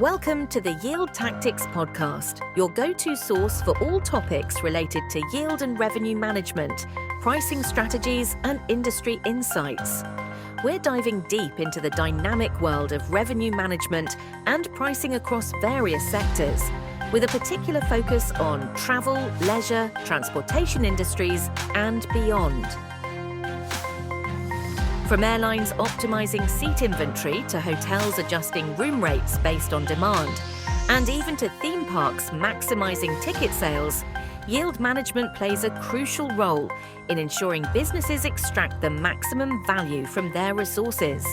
Welcome to the Yield Tactics Podcast, your go-to source for all topics related to yield and revenue management, pricing strategies, and industry insights. We're diving deep into the dynamic world of revenue management and pricing across various sectors, with a particular focus on travel, leisure, transportation industries, and beyond. From airlines optimizing seat inventory to hotels adjusting room rates based on demand, and even to theme parks maximizing ticket sales, yield management plays a crucial role in ensuring businesses extract the maximum value from their resources.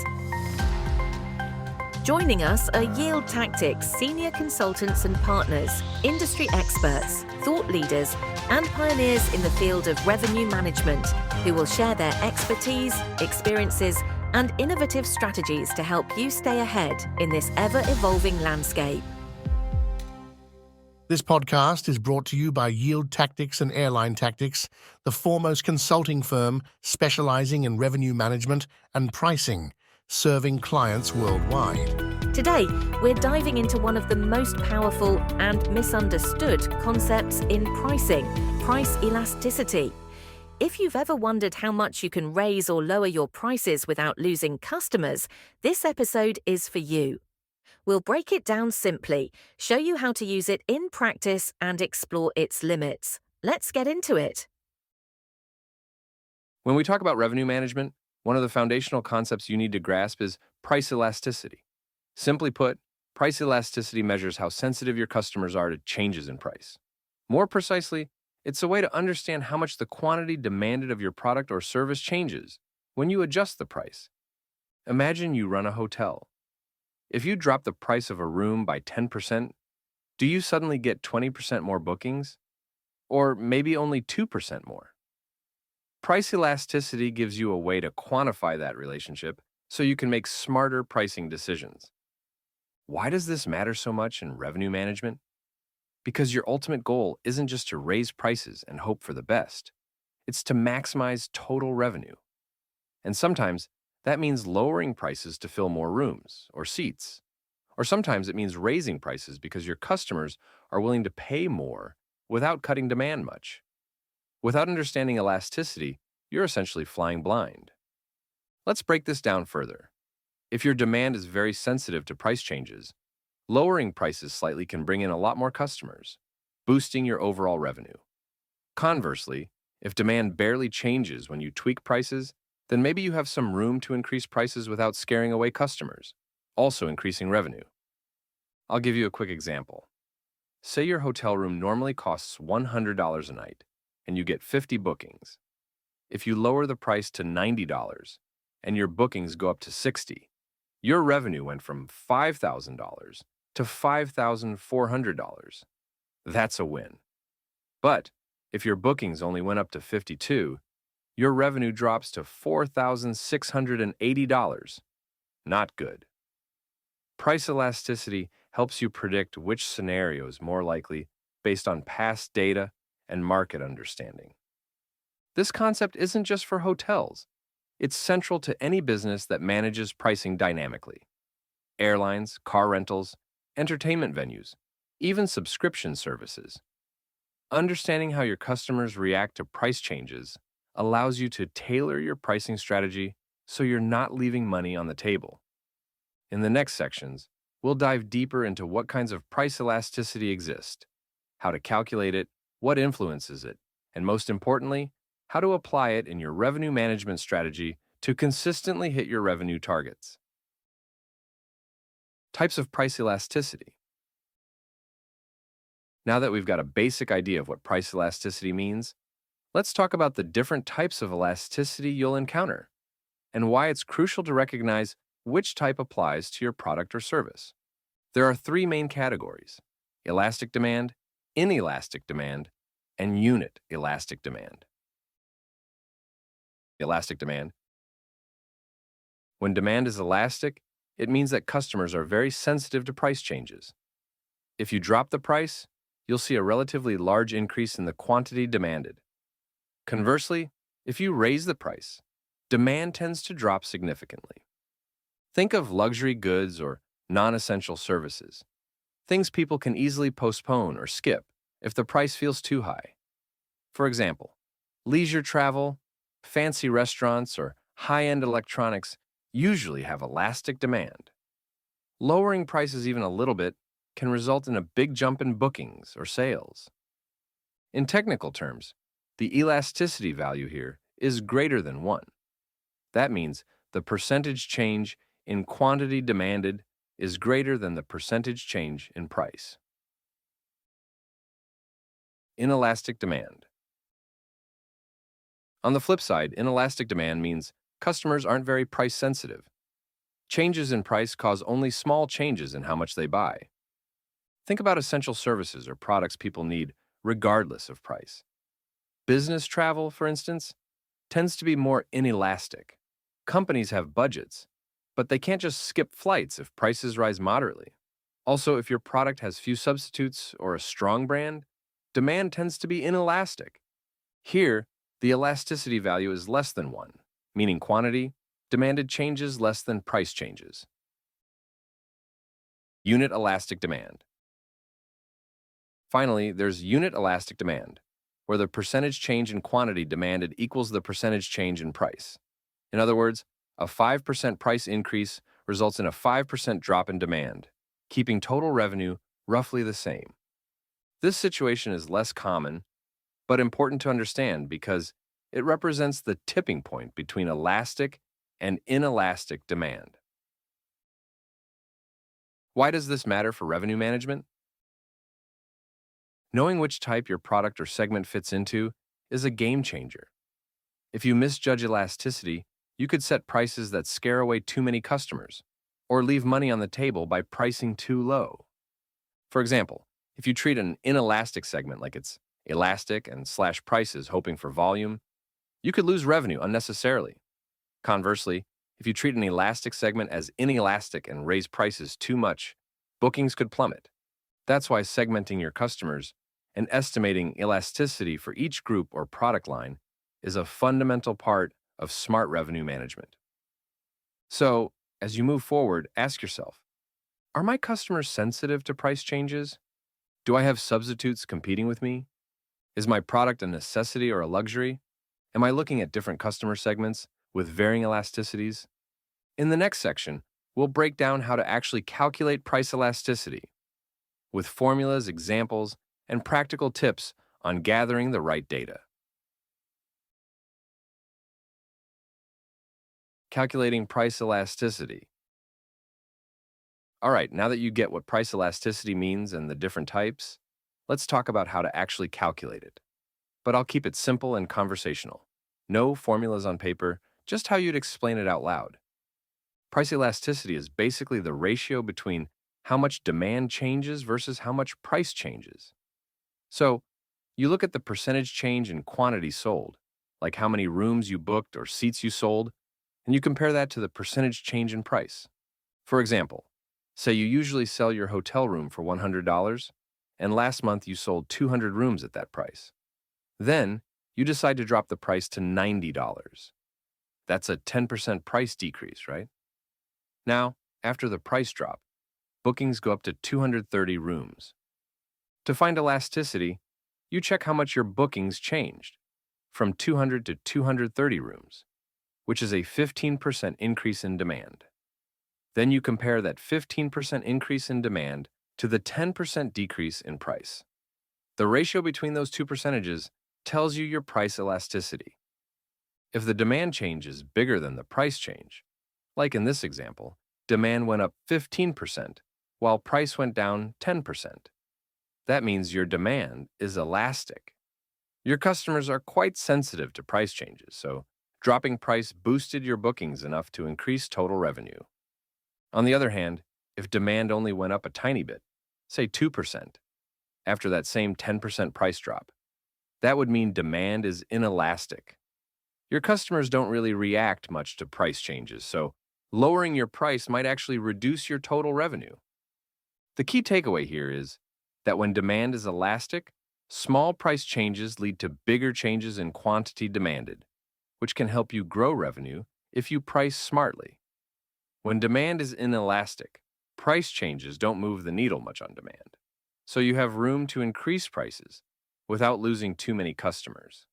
Joining us are Yield Tactics senior consultants and partners, industry experts, thought leaders, and pioneers in the field of revenue management, who will share their expertise, experiences, and innovative strategies to help you stay ahead in this ever-evolving landscape. This podcast is brought to you by Yield Tactics and Airline Tactics, the foremost consulting firm specializing in revenue management and pricing, serving clients worldwide. Today, we're diving into one of the most powerful and misunderstood concepts in pricing, price elasticity. If you've ever wondered how much you can raise or lower your prices without losing customers, this episode is for you. We'll break it down simply, show you how to use it in practice, and explore its limits. Let's get into it. When we talk about revenue management, one of the foundational concepts you need to grasp is price elasticity. Simply put, price elasticity measures how sensitive your customers are to changes in price. More precisely, it's a way to understand how much the quantity demanded of your product or service changes when you adjust the price. Imagine you run a hotel. If you drop the price of a room by 10%, do you suddenly get 20% more bookings? Or maybe only 2% more? Price elasticity gives you a way to quantify that relationship so you can make smarter pricing decisions. Why does this matter so much in revenue management? Because your ultimate goal isn't just to raise prices and hope for the best. It's to maximize total revenue. And sometimes that means lowering prices to fill more rooms or seats. Or sometimes it means raising prices because your customers are willing to pay more without cutting demand much. Without understanding elasticity, you're essentially flying blind. Let's break this down further. If your demand is very sensitive to price changes, lowering prices slightly can bring in a lot more customers, boosting your overall revenue. Conversely, if demand barely changes when you tweak prices, then maybe you have some room to increase prices without scaring away customers, also increasing revenue. I'll give you a quick example. Say your hotel room normally costs $100 a night, and you get 50 bookings. If you lower the price to $90 and your bookings go up to $60, your revenue went from $5,000 to $5,400. That's a win. But if your bookings only went up to $52, your revenue drops to $4,680. Not good. Price elasticity helps you predict which scenario is more likely based on past data and market understanding. This concept isn't just for hotels. It's central to any business that manages pricing dynamically. Airlines, car rentals, entertainment venues, even subscription services. Understanding how your customers react to price changes allows you to tailor your pricing strategy so you're not leaving money on the table. In the next sections, we'll dive deeper into what kinds of price elasticity exist, how to calculate it, what influences it, and most importantly, how to apply it in your revenue management strategy to consistently hit your revenue targets. Types of price elasticity. Now that we've got a basic idea of what price elasticity means, let's talk about the different types of elasticity you'll encounter and why it's crucial to recognize which type applies to your product or service. There are three main categories: elastic demand, inelastic demand, and unit elastic demand. Elastic demand. When demand is elastic, it means that customers are very sensitive to price changes. If you drop the price, you'll see a relatively large increase in the quantity demanded. Conversely, if you raise the price, demand tends to drop significantly. Think of luxury goods or non-essential services. things people can easily postpone or skip if the price feels too high. For example, leisure travel, fancy restaurants, or high-end electronics usually have elastic demand. Lowering prices even a little bit can result in a big jump in bookings or sales. In technical terms, the elasticity value here is greater than 1. That means the percentage change in quantity demanded is greater than the percentage change in price. Inelastic demand. On the flip side, inelastic demand means customers aren't very price sensitive. Changes in price cause only small changes in how much they buy. Think about essential services or products people need regardless of price. Business travel, for instance, tends to be more inelastic. Companies have budgets, but they can't just skip flights if prices rise moderately. Also, if your product has few substitutes or a strong brand, demand tends to be inelastic. Here, the elasticity value is less than 1, meaning quantity demanded changes less than price changes. Unit elastic demand. Finally, there's unit elastic demand, where the percentage change in quantity demanded equals the percentage change in price. In other words, a 5% price increase results in a 5% drop in demand, keeping total revenue roughly the same. This situation is less common, but important to understand because it represents the tipping point between elastic and inelastic demand. Why does this matter for revenue management? Knowing which type your product or segment fits into is a game changer. If you misjudge elasticity, you could set prices that scare away too many customers, or leave money on the table by pricing too low. For example, if you treat an inelastic segment like it's elastic and slash prices hoping for volume, you could lose revenue unnecessarily. Conversely, if you treat an elastic segment as inelastic and raise prices too much, bookings could plummet. That's why segmenting your customers and estimating elasticity for each group or product line is a fundamental part of smart revenue management. So, as you move forward, ask yourself, are my customers sensitive to price changes? Do I have substitutes competing with me? Is my product a necessity or a luxury? Am I looking at different customer segments with varying elasticities? In the next section, we'll break down how to actually calculate price elasticity, with formulas, examples, and practical tips on gathering the right data. Calculating price elasticity. All right, now that you get what price elasticity means and the different types, let's talk about how to actually calculate it. But I'll keep it simple and conversational. No formulas on paper, just how you'd explain it out loud. Price elasticity is basically the ratio between how much demand changes versus how much price changes. So, you look at the percentage change in quantity sold, like how many rooms you booked or seats you sold, and you compare that to the percentage change in price. For example, say you usually sell your hotel room for $100, and last month you sold 200 rooms at that price. Then, you decide to drop the price to $90. That's a 10% price decrease, right? Now, after the price drop, bookings go up to 230 rooms. To find elasticity, you check how much your bookings changed, from 200 to 230 rooms, which is a 15% increase in demand. Then you compare that 15% increase in demand to the 10% decrease in price. The ratio between those two percentages tells you your price elasticity. If the demand change is bigger than the price change, like in this example, demand went up 15%, while price went down 10%. That means your demand is elastic. Your customers are quite sensitive to price changes, so dropping price boosted your bookings enough to increase total revenue. On the other hand, if demand only went up a tiny bit, say 2%, after that same 10% price drop, that would mean demand is inelastic. Your customers don't really react much to price changes, so lowering your price might actually reduce your total revenue. The key takeaway here is that when demand is elastic, small price changes lead to bigger changes in quantity demanded, which can help you grow revenue if you price smartly. When demand is inelastic, price changes don't move the needle much on demand, so you have room to increase prices without losing too many customers.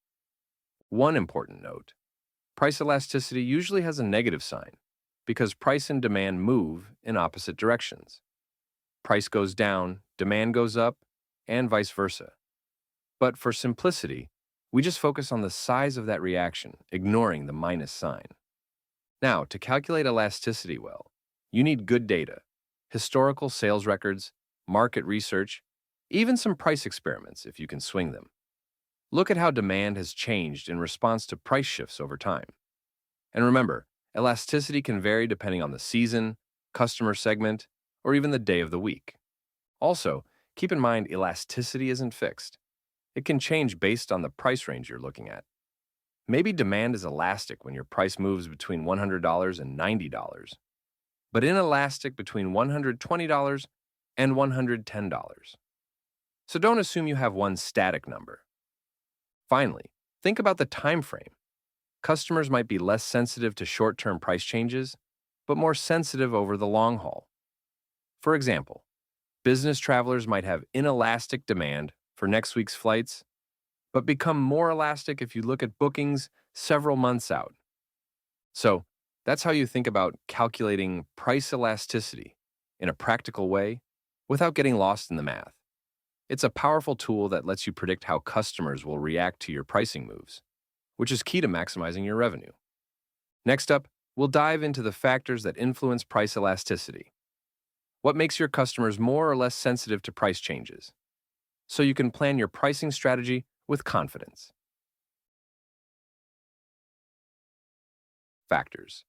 One important note: price elasticity usually has a negative sign because price and demand move in opposite directions. Price goes down, demand goes up, and vice versa. But for simplicity, we just focus on the size of that reaction, ignoring the minus sign. Now, to calculate elasticity well, you need good data, historical sales records, market research, even some price experiments if you can swing them. Look at how demand has changed in response to price shifts over time. And remember, elasticity can vary depending on the season, customer segment, or even the day of the week. Also, keep in mind elasticity isn't fixed. It can change based on the price range you're looking at. Maybe demand is elastic when your price moves between $100 and $90, but inelastic between $120 and $110. So don't assume you have one static number. Finally, think about the time frame. Customers might be less sensitive to short-term price changes, but more sensitive over the long haul. For example, business travelers might have inelastic demand for next week's flights, but become more elastic if you look at bookings several months out. So, that's how you think about calculating price elasticity in a practical way without getting lost in the math. It's a powerful tool that lets you predict how customers will react to your pricing moves, which is key to maximizing your revenue. Next up, we'll dive into the factors that influence price elasticity. What makes your customers more or less sensitive to price changes, so you can plan your pricing strategy with confidence. Factors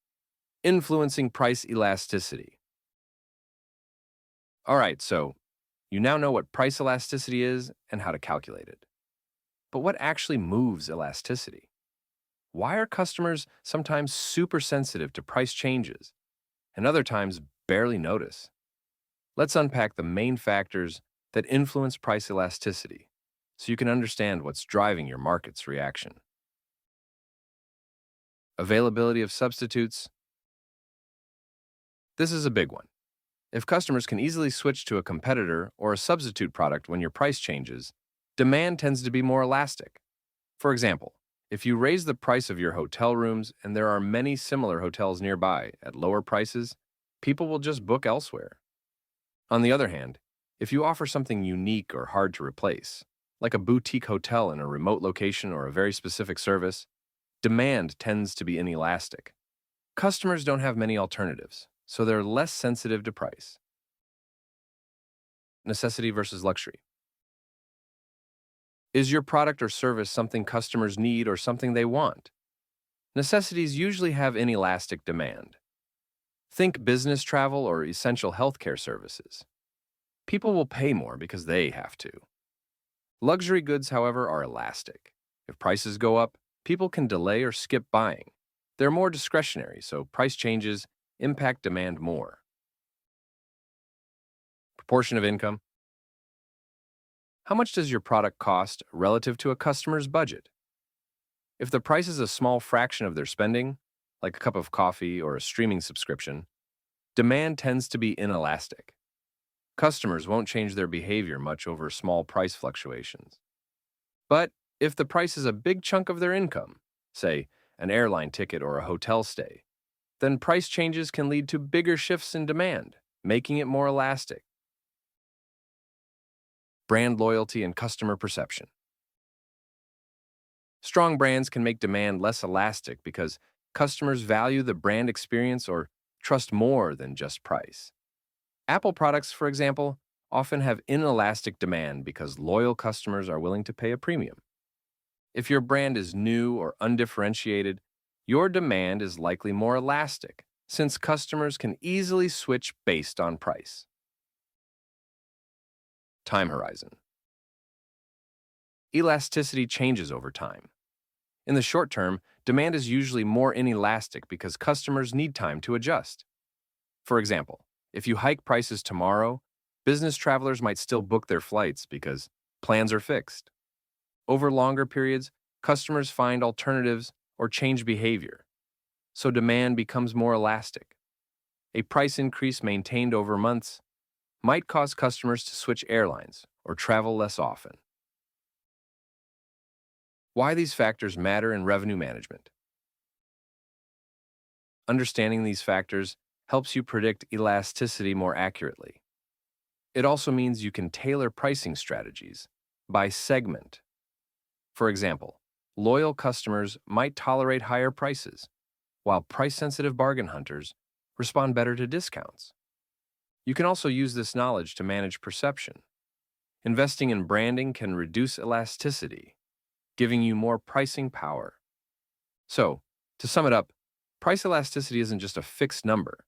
influencing price elasticity. All right, so you now know what price elasticity is and how to calculate it. But what actually moves elasticity? Why are customers sometimes super sensitive to price changes and other times barely notice? Let's unpack the main factors that influence price elasticity so you can understand what's driving your market's reaction. Availability of substitutes. This is a big one. If customers can easily switch to a competitor or a substitute product when your price changes, demand tends to be more elastic. For example, if you raise the price of your hotel rooms and there are many similar hotels nearby at lower prices, people will just book elsewhere. On the other hand, if you offer something unique or hard to replace, like a boutique hotel in a remote location or a very specific service, demand tends to be inelastic. Customers don't have many alternatives, so they're less sensitive to price. Necessity versus luxury. Is your product or service something customers need or something they want? Necessities usually have inelastic demand. Think business travel or essential healthcare services. People will pay more because they have to. Luxury goods, however, are elastic. If prices go up, people can delay or skip buying. They're more discretionary, so price changes impact demand more. Proportion of income. How much does your product cost relative to a customer's budget? If the price is a small fraction of their spending, like a cup of coffee or a streaming subscription, demand tends to be inelastic. Customers won't change their behavior much over small price fluctuations. But if the price is a big chunk of their income, say an airline ticket or a hotel stay, then price changes can lead to bigger shifts in demand, making it more elastic. Brand loyalty and customer perception. Strong brands can make demand less elastic because customers value the brand experience or trust more than just price. Apple products, for example, often have inelastic demand because loyal customers are willing to pay a premium. If your brand is new or undifferentiated, your demand is likely more elastic since customers can easily switch based on price. Time horizon. Elasticity changes over time. In the short term, demand is usually more inelastic because customers need time to adjust. For example, if you hike prices tomorrow, business travelers might still book their flights because plans are fixed. Over longer periods, customers find alternatives or change behavior, so demand becomes more elastic. A price increase maintained over months might cause customers to switch airlines or travel less often. Why these factors matter in revenue management. Understanding these factors helps you predict elasticity more accurately. It also means you can tailor pricing strategies by segment. For example, loyal customers might tolerate higher prices, while price-sensitive bargain hunters respond better to discounts. You can also use this knowledge to manage perception. Investing in branding can reduce elasticity, giving you more pricing power. So, to sum it up, price elasticity isn't just a fixed number.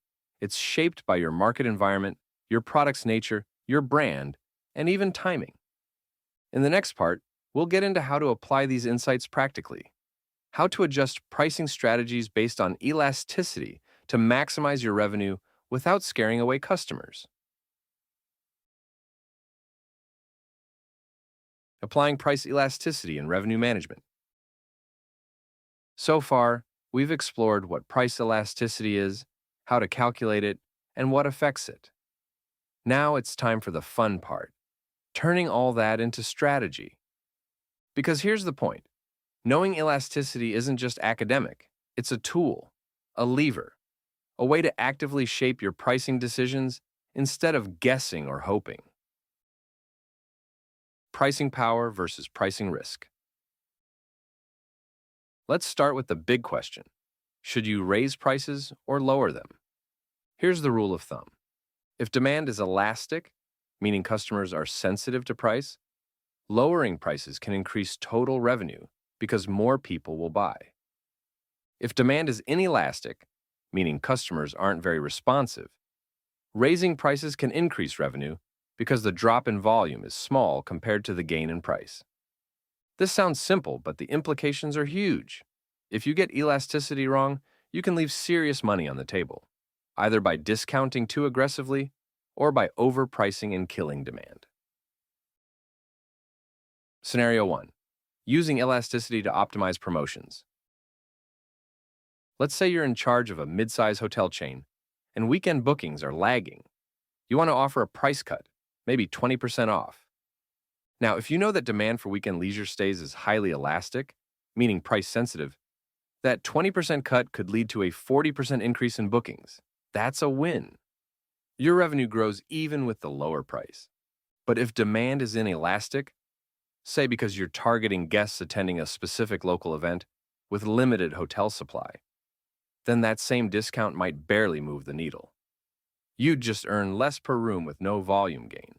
It's shaped by your market environment, your product's nature, your brand, and even timing. In the next part, we'll get into how to apply these insights practically, how to adjust pricing strategies based on elasticity to maximize your revenue without scaring away customers. Applying price elasticity in revenue management. So far, we've explored what price elasticity is, how to calculate it, and what affects it. Now it's time for the fun part, turning all that into strategy. Because here's the point. Knowing elasticity isn't just academic. It's a tool, a lever, a way to actively shape your pricing decisions instead of guessing or hoping. Pricing power versus pricing risk. Let's start with the big question. Should you raise prices or lower them? Here's the rule of thumb. If demand is elastic, meaning customers are sensitive to price, lowering prices can increase total revenue because more people will buy. If demand is inelastic, meaning customers aren't very responsive, raising prices can increase revenue because the drop in volume is small compared to the gain in price. This sounds simple, but the implications are huge. If you get elasticity wrong, you can leave serious money on the table, either by discounting too aggressively or by overpricing and killing demand. Scenario 1. Using elasticity to optimize promotions. Let's say you're in charge of a mid-size hotel chain, and weekend bookings are lagging. You want to offer a price cut, maybe 20% off. Now, if you know that demand for weekend leisure stays is highly elastic, meaning price sensitive, that 20% cut could lead to a 40% increase in bookings. That's a win. Your revenue grows even with the lower price. But if demand is inelastic, say because you're targeting guests attending a specific local event with limited hotel supply, then that same discount might barely move the needle. You'd just earn less per room with no volume gain.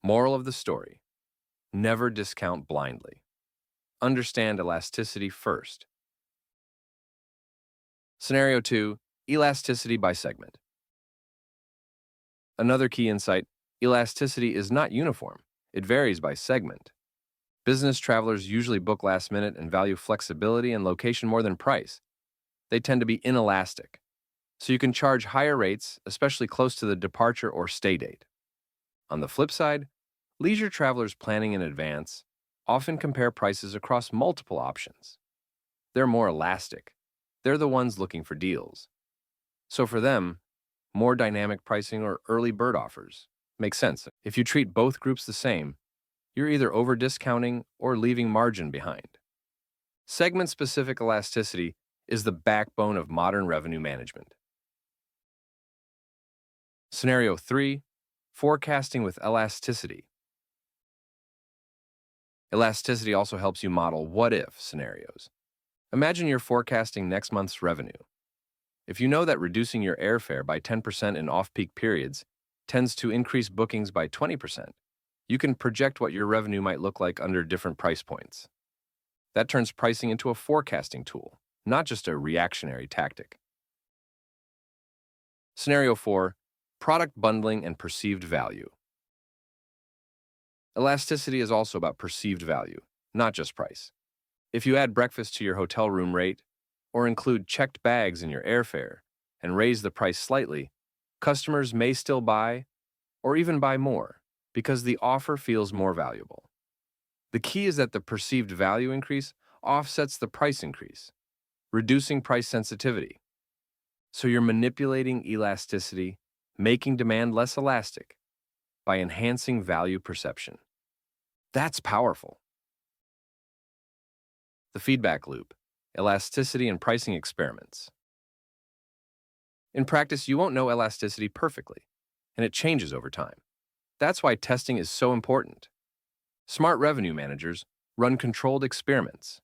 Moral of the story: never discount blindly. Understand elasticity first. Scenario 2. Elasticity by segment. Another key insight: elasticity is not uniform. It varies by segment. Business travelers usually book last minute and value flexibility and location more than price. They tend to be inelastic, so you can charge higher rates, especially close to the departure or stay date. On the flip side, leisure travelers planning in advance often compare prices across multiple options. They're more elastic. They're the ones looking for deals. So for them, more dynamic pricing or early bird offers makes sense. If you treat both groups the same, you're either over-discounting or leaving margin behind. Segment-specific elasticity is the backbone of modern revenue management. Scenario 3. Forecasting with elasticity. Elasticity also helps you model what-if scenarios. Imagine you're forecasting next month's revenue. If you know that reducing your airfare by 10% in off-peak periods tends to increase bookings by 20%, you can project what your revenue might look like under different price points. That turns pricing into a forecasting tool, not just a reactionary tactic. Scenario 4. Product bundling and perceived value. Elasticity is also about perceived value, not just price. If you add breakfast to your hotel room rate, or include checked bags in your airfare, and raise the price slightly, customers may still buy, or even buy more, because the offer feels more valuable. The key is that the perceived value increase offsets the price increase, reducing price sensitivity. So you're manipulating elasticity, making demand less elastic by enhancing value perception. That's powerful. The feedback loop, elasticity and pricing experiments. In practice, you won't know elasticity perfectly, and it changes over time. That's why testing is so important. Smart revenue managers run controlled experiments,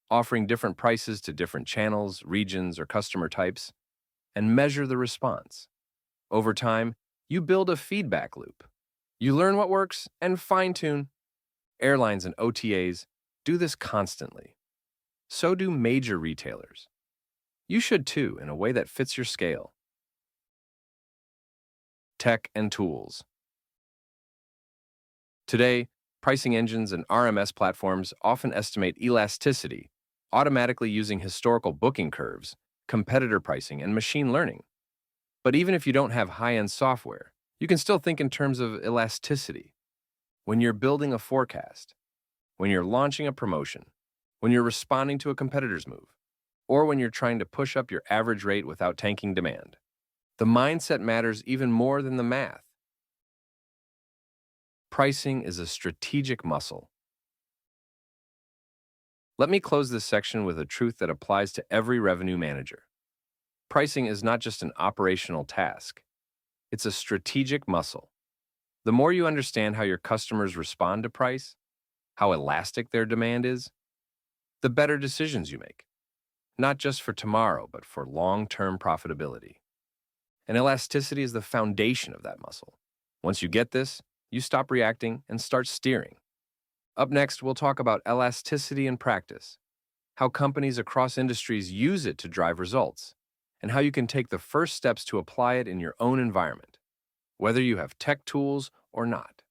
offering different prices to different channels, regions, or customer types, and measure the response. Over time, you build a feedback loop. You learn what works and fine-tune. Airlines and OTAs do this constantly. So do major retailers. You should too, in a way that fits your scale. Tech and tools. Today, pricing engines and RMS platforms often estimate elasticity, automatically using historical booking curves, competitor pricing, and machine learning. But even if you don't have high-end software, you can still think in terms of elasticity. When you're building a forecast, when you're launching a promotion, when you're responding to a competitor's move, or when you're trying to push up your average rate without tanking demand. The mindset matters even more than the math. Pricing is a strategic muscle. Let me close this section with a truth that applies to every revenue manager. Pricing is not just an operational task. It's a strategic muscle. The more you understand how your customers respond to price, how elastic their demand is, the better decisions you make. Not just for tomorrow, but for long-term profitability. And elasticity is the foundation of that muscle. Once you get this, you stop reacting and start steering. Up next, we'll talk about elasticity in practice, how companies across industries use it to drive results, and how you can take the first steps to apply it in your own environment, whether you have tech tools or not.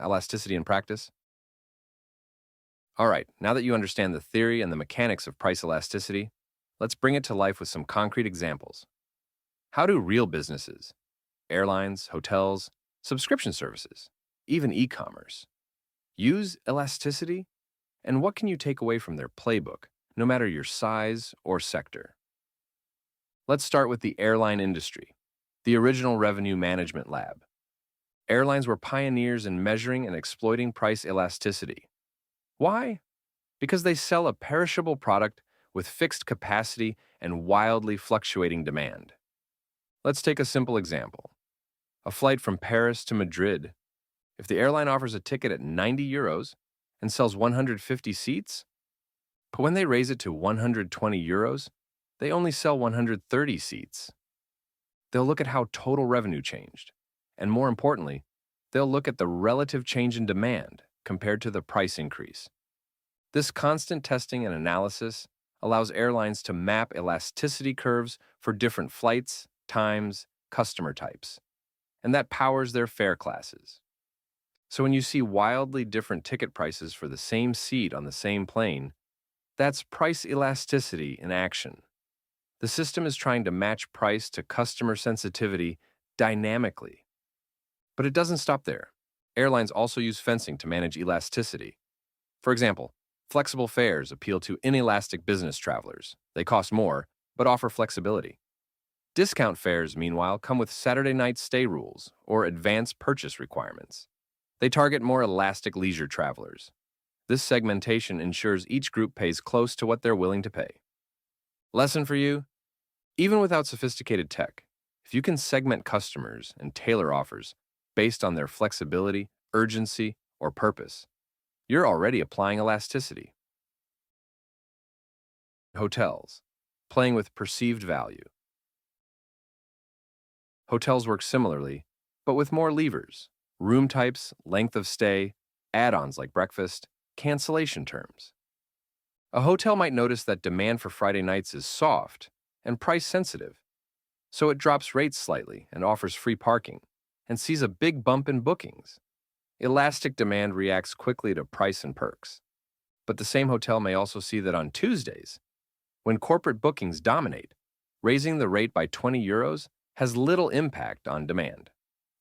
Elasticity in practice. All right, now that you understand the theory and the mechanics of price elasticity, let's bring it to life with some concrete examples. How do real businesses, airlines, hotels, subscription services, even e-commerce, use elasticity? And what can you take away from their playbook, no matter your size or sector? Let's start with the airline industry, the original revenue management lab. Airlines were pioneers in measuring and exploiting price elasticity. Why? Because they sell a perishable product with fixed capacity and wildly fluctuating demand. Let's take a simple example. A flight from Paris to Madrid. If the airline offers a ticket at 90 euros and sells 150 seats, but when they raise it to 120 euros, they only sell 130 seats. They'll look at how total revenue changed. And more importantly, they'll look at the relative change in demand compared to the price increase. This constant testing and analysis allows airlines to map elasticity curves for different flights, times, customer types, and that powers their fare classes. So when you see wildly different ticket prices for the same seat on the same plane, that's price elasticity in action. The system is trying to match price to customer sensitivity dynamically. But it doesn't stop there. Airlines also use fencing to manage elasticity. For example, flexible fares appeal to inelastic business travelers. They cost more, but offer flexibility. Discount fares, meanwhile, come with Saturday night stay rules or advanced purchase requirements. They target more elastic leisure travelers. This segmentation ensures each group pays close to what they're willing to pay. Lesson for you? Even without sophisticated tech, if you can segment customers and tailor offers based on their flexibility, urgency, or purpose, you're already applying elasticity. Hotels, playing with perceived value. Hotels work similarly, but with more levers: room types, length of stay, add-ons like breakfast, cancellation terms. A hotel might notice that demand for Friday nights is soft and price sensitive, so it drops rates slightly and offers free parking, and sees a big bump in bookings. Elastic demand reacts quickly to price and perks. But the same hotel may also see that on Tuesdays, when corporate bookings dominate, raising the rate by 20 euros has little impact on demand.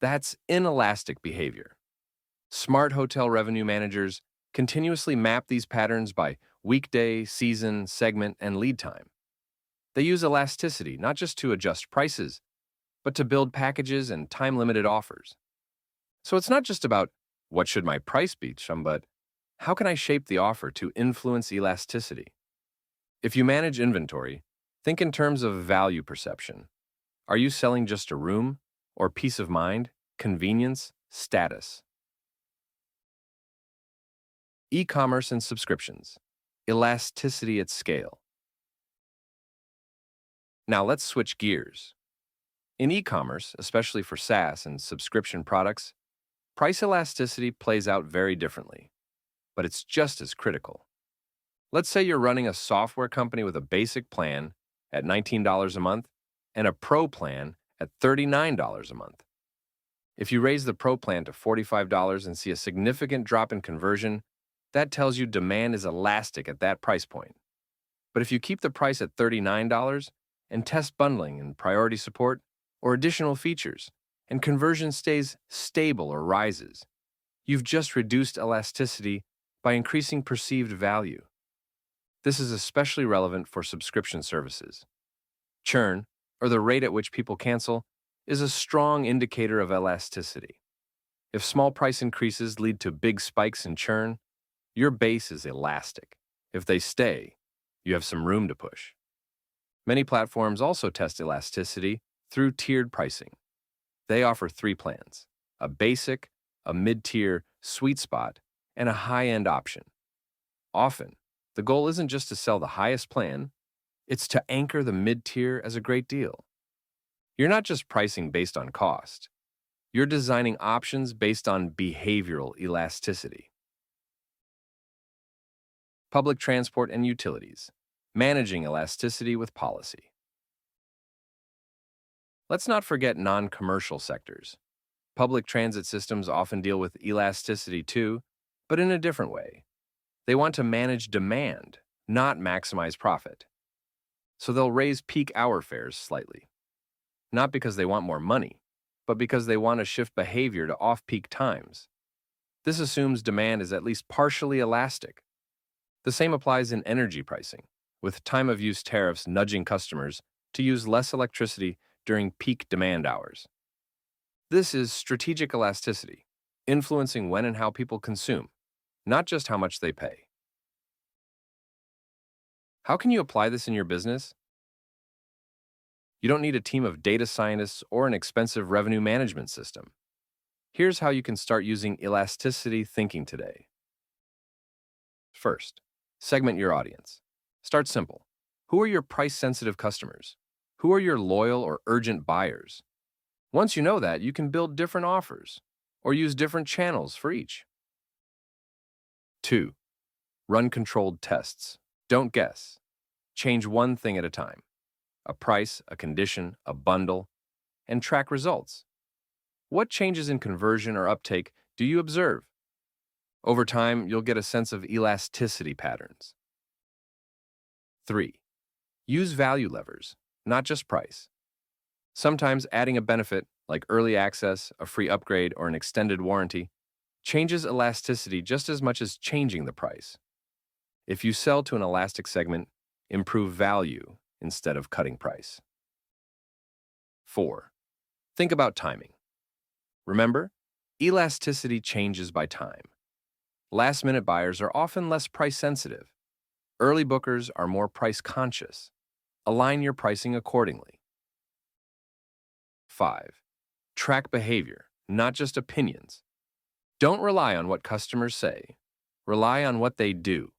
That's inelastic behavior. Smart hotel revenue managers continuously map these patterns by weekday, season, segment, and lead time. They use elasticity not just to adjust prices, but to build packages and time-limited offers. So it's not just about what should my price be, but how can I shape the offer to influence elasticity? If you manage inventory, think in terms of value perception. Are you selling just a room, or peace of mind, convenience, status? E-commerce and subscriptions. Elasticity at scale. Now let's switch gears. In e-commerce, especially for SaaS and subscription products, price elasticity plays out very differently, but it's just as critical. Let's say you're running a software company with a basic plan at $19 a month and a pro plan at $39 a month. If you raise the pro plan to $45 and see a significant drop in conversion, that tells you demand is elastic at that price point. But if you keep the price at $39 and test bundling and priority support or additional features, and conversion stays stable or rises, you've just reduced elasticity by increasing perceived value. This is especially relevant for subscription services. Churn, or the rate at which people cancel, is a strong indicator of elasticity. If small price increases lead to big spikes in churn, your base is elastic. If they stay, you have some room to push. Many platforms also test elasticity through tiered pricing. They offer 3 plans: a basic, a mid-tier, sweet spot, and a high-end option. Often, the goal isn't just to sell the highest plan, it's to anchor the mid-tier as a great deal. You're not just pricing based on cost. You're designing options based on behavioral elasticity. Public transport and utilities. Managing elasticity with policy. Let's not forget non-commercial sectors. Public transit systems often deal with elasticity too, but in a different way. They want to manage demand, not maximize profit. So they'll raise peak hour fares slightly. Not because they want more money, but because they want to shift behavior to off-peak times. This assumes demand is at least partially elastic. The same applies in energy pricing, with time-of-use tariffs nudging customers to use less electricity during peak demand hours. This is strategic elasticity, influencing when and how people consume, not just how much they pay. How can you apply this in your business? You don't need a team of data scientists or an expensive revenue management system. Here's how you can start using elasticity thinking today. First, segment your audience. Start simple. Who are your price-sensitive customers? Who are your loyal or urgent buyers? Once you know that, you can build different offers or use different channels for each. 2. Run controlled tests. Don't guess. Change one thing at a time. A price, a condition, a bundle, and track results. What changes in conversion or uptake do you observe? Over time, you'll get a sense of elasticity patterns. 3. Use value levers, not just price. Sometimes adding a benefit, like early access, a free upgrade, or an extended warranty, changes elasticity just as much as changing the price. If you sell to an elastic segment, improve value instead of cutting price. 4. Think about timing. Remember, elasticity changes by time. Last-minute buyers are often less price-sensitive. Early bookers are more price-conscious. Align your pricing accordingly. 5. Track behavior, not just opinions. Don't rely on what customers say. Rely on what they do.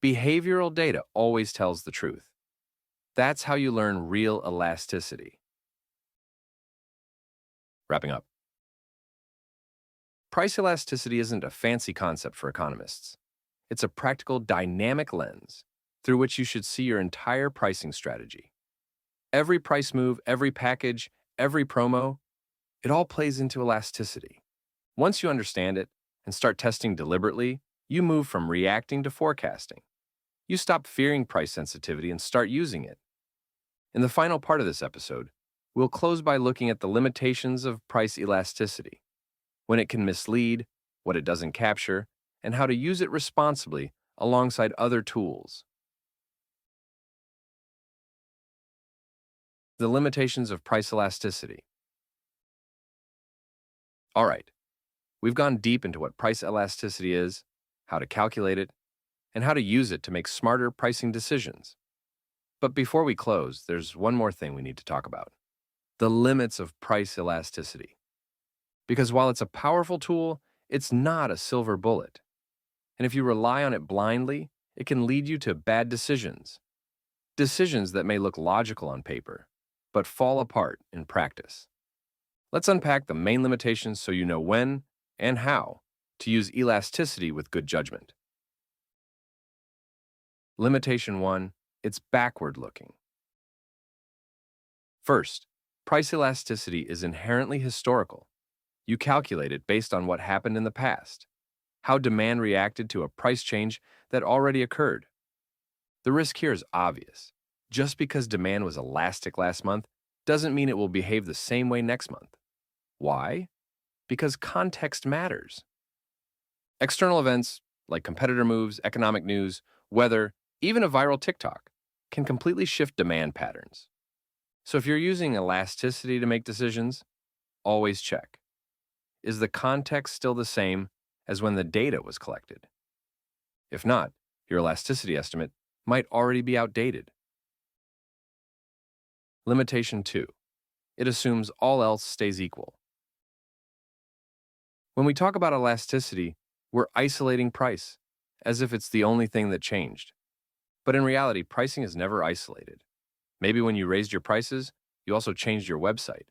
Behavioral data always tells the truth. That's how you learn real elasticity. Wrapping up. Price elasticity isn't a fancy concept for economists. It's a practical, dynamic lens through which you should see your entire pricing strategy. Every price move, every package, every promo, it all plays into elasticity. Once you understand it and start testing deliberately, you move from reacting to forecasting. You stop fearing price sensitivity and start using it. In the final part of this episode, we'll close by looking at the limitations of price elasticity, when it can mislead, what it doesn't capture, and how to use it responsibly alongside other tools. The limitations of price elasticity. All right, we've gone deep into what price elasticity is, how to calculate it, and how to use it to make smarter pricing decisions. But before we close, there's one more thing we need to talk about: the limits of price elasticity. Because while it's a powerful tool, it's not a silver bullet. And if you rely on it blindly, it can lead you to bad decisions. Decisions that may look logical on paper, but fall apart in practice. Let's unpack the main limitations so you know when and how to use elasticity with good judgment. Limitation 1, it's backward looking. First, price elasticity is inherently historical. You calculate it based on what happened in the past, how demand reacted to a price change that already occurred. The risk here is obvious. Just because demand was elastic last month doesn't mean it will behave the same way next month. Why? Because context matters. External events like competitor moves, economic news, weather, even a viral TikTok can completely shift demand patterns. So if you're using elasticity to make decisions, always check. Is the context still the same as when the data was collected? If not, your elasticity estimate might already be outdated. Limitation 2. It assumes all else stays equal. When we talk about elasticity, we're isolating price, as if it's the only thing that changed. But in reality, pricing is never isolated. Maybe when you raised your prices, you also changed your website,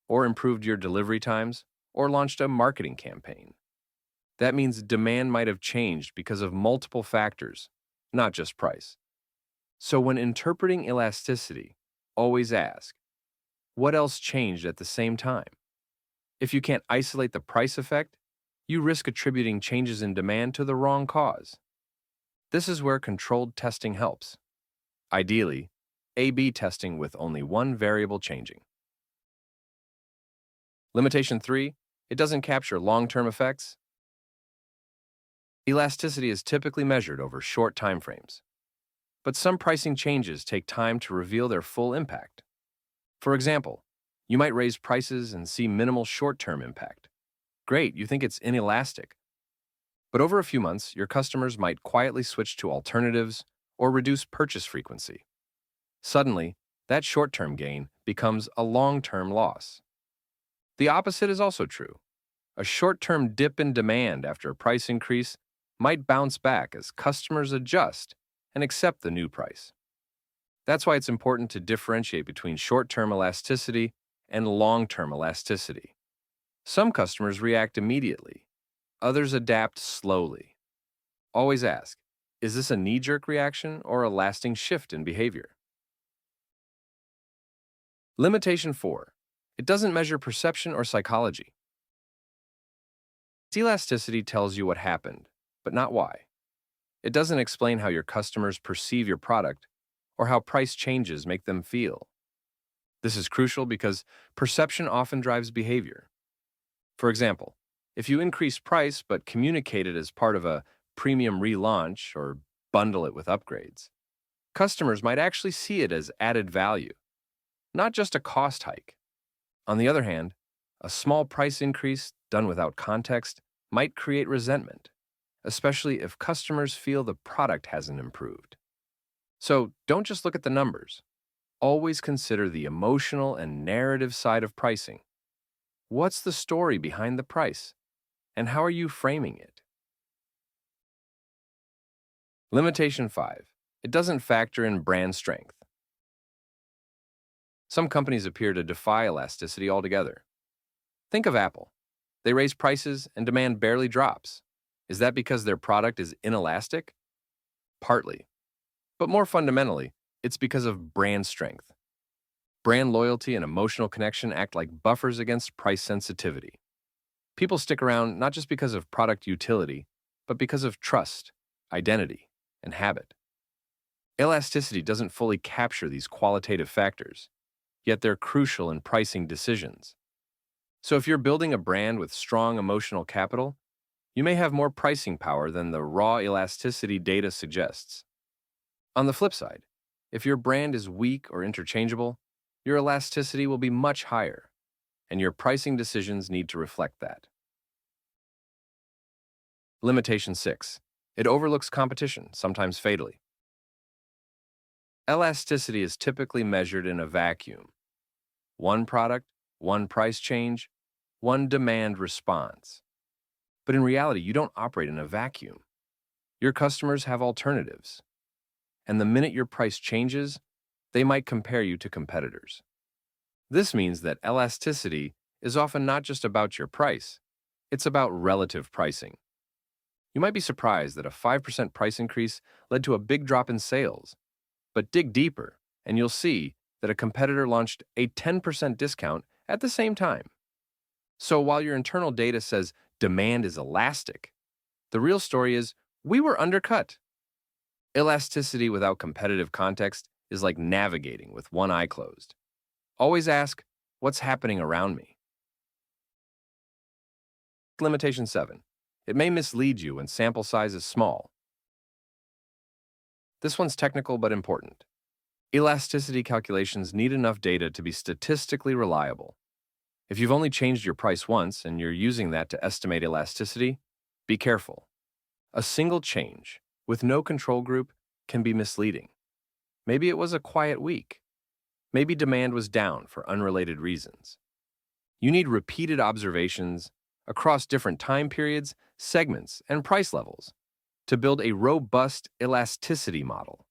or improved your delivery times, or launched a marketing campaign. That means demand might have changed because of multiple factors, not just price. So when interpreting elasticity, always ask, what else changed at the same time? If you can't isolate the price effect, you risk attributing changes in demand to the wrong cause. This is where controlled testing helps. Ideally, A/B testing with only one variable changing. Limitation 3, it doesn't capture long-term effects. Elasticity is typically measured over short time frames, but some pricing changes take time to reveal their full impact. For example, you might raise prices and see minimal short-term impact. Great, you think it's inelastic. But over a few months, your customers might quietly switch to alternatives or reduce purchase frequency. Suddenly, that short-term gain becomes a long-term loss. The opposite is also true. A short-term dip in demand after a price increase might bounce back as customers adjust and accept the new price. That's why it's important to differentiate between short-term elasticity and long-term elasticity. Some customers react immediately. Others adapt slowly. Always ask, is this a knee-jerk reaction or a lasting shift in behavior? Limitation 4. It doesn't measure perception or psychology. Elasticity tells you what happened, but not why. It doesn't explain how your customers perceive your product or how price changes make them feel. This is crucial because perception often drives behavior. For example, if you increase price but communicate it as part of a premium relaunch or bundle it with upgrades, customers might actually see it as added value, not just a cost hike. On the other hand, a small price increase done without context might create resentment, especially if customers feel the product hasn't improved. So don't just look at the numbers. Always consider the emotional and narrative side of pricing. What's the story behind the price? And how are you framing it? Limitation 5. It doesn't factor in brand strength. Some companies appear to defy elasticity altogether. Think of Apple. They raise prices and demand barely drops. Is that because their product is inelastic? Partly. But more fundamentally, it's because of brand strength. Brand loyalty and emotional connection act like buffers against price sensitivity. People stick around not just because of product utility, but because of trust, identity, and habit. Elasticity doesn't fully capture these qualitative factors, yet they're crucial in pricing decisions. So if you're building a brand with strong emotional capital, you may have more pricing power than the raw elasticity data suggests. On the flip side, if your brand is weak or interchangeable, your elasticity will be much higher, and your pricing decisions need to reflect that. Limitation 6. It overlooks competition, sometimes fatally. Elasticity is typically measured in a vacuum. One product, one price change, one demand response. But in reality, you don't operate in a vacuum. Your customers have alternatives. And the minute your price changes, they might compare you to competitors. This means that elasticity is often not just about your price, it's about relative pricing. You might be surprised that a 5% price increase led to a big drop in sales, but dig deeper and you'll see that a competitor launched a 10% discount at the same time. So while your internal data says demand is elastic, the real story is we were undercut. Elasticity without competitive context is like navigating with one eye closed. Always ask, what's happening around me? Limitation 7. It may mislead you when sample size is small. This one's technical but important. Elasticity calculations need enough data to be statistically reliable. If you've only changed your price once and you're using that to estimate elasticity, be careful. A single change with no control group can be misleading. Maybe it was a quiet week. Maybe demand was down for unrelated reasons. You need repeated observations across different time periods, segments, and price levels to build a robust elasticity model.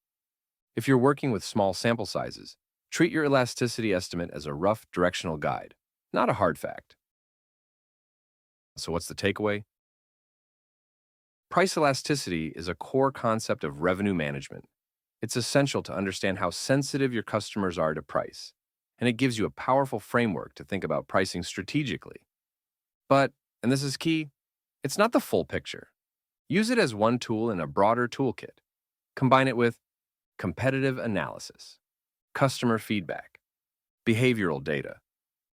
If you're working with small sample sizes, treat your elasticity estimate as a rough directional guide, not a hard fact. So what's the takeaway? Price elasticity is a core concept of revenue management. It's essential to understand how sensitive your customers are to price, and it gives you a powerful framework to think about pricing strategically. But, and this is key, it's not the full picture. Use it as one tool in a broader toolkit. Combine it with competitive analysis, customer feedback, behavioral data,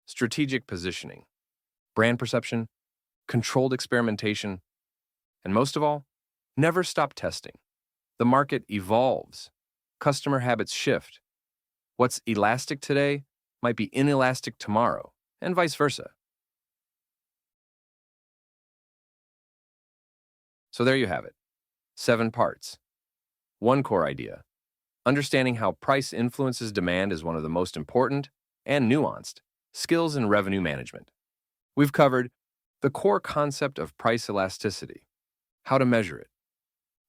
strategic positioning, brand perception, controlled experimentation, and most of all, never stop testing. The market evolves. Customer habits shift. What's elastic today might be inelastic tomorrow, and vice versa. So there you have it. 7 parts. One core idea. Understanding how price influences demand is one of the most important and nuanced skills in revenue management. We've covered the core concept of price elasticity, how to measure it,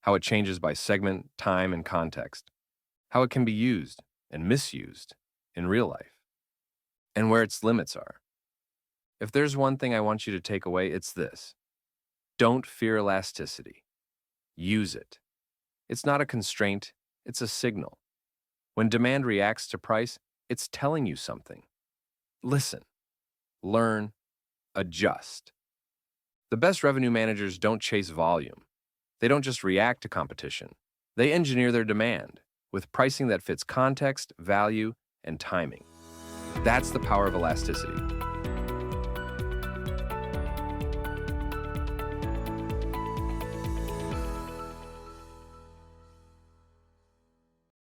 how it changes by segment, time, and context, how it can be used and misused in real life, and where its limits are. If there's one thing I want you to take away, it's this. Don't fear elasticity. Use it. It's not a constraint, it's a signal. When demand reacts to price, it's telling you something. Listen, learn, adjust. The best revenue managers don't chase volume. They don't just react to competition. They engineer their demand with pricing that fits context, value, and timing. That's the power of elasticity.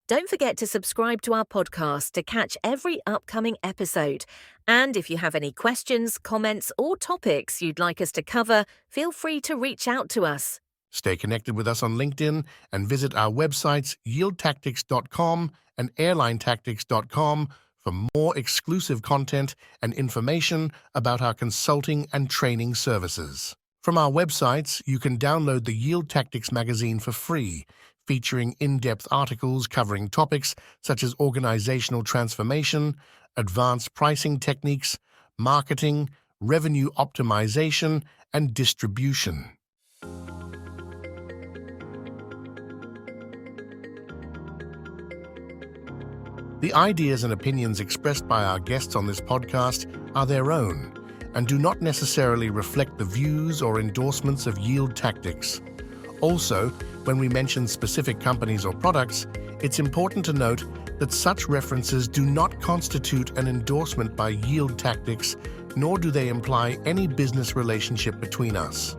Don't forget to subscribe to our podcast to catch every upcoming episode. And if you have any questions, comments, or topics you'd like us to cover, feel free to reach out to us. Stay connected with us on LinkedIn and visit our websites yieldtactics.com and airlinetactics.com for more exclusive content and information about our consulting and training services. From our websites, you can download the Yield Tactics magazine for free, featuring in-depth articles covering topics such as organizational transformation, advanced pricing techniques, marketing, revenue optimization, and distribution. The ideas and opinions expressed by our guests on this podcast are their own and do not necessarily reflect the views or endorsements of Yield Tactics. Also, when we mention specific companies or products, it's important to note that such references do not constitute an endorsement by Yield Tactics, nor do they imply any business relationship between us.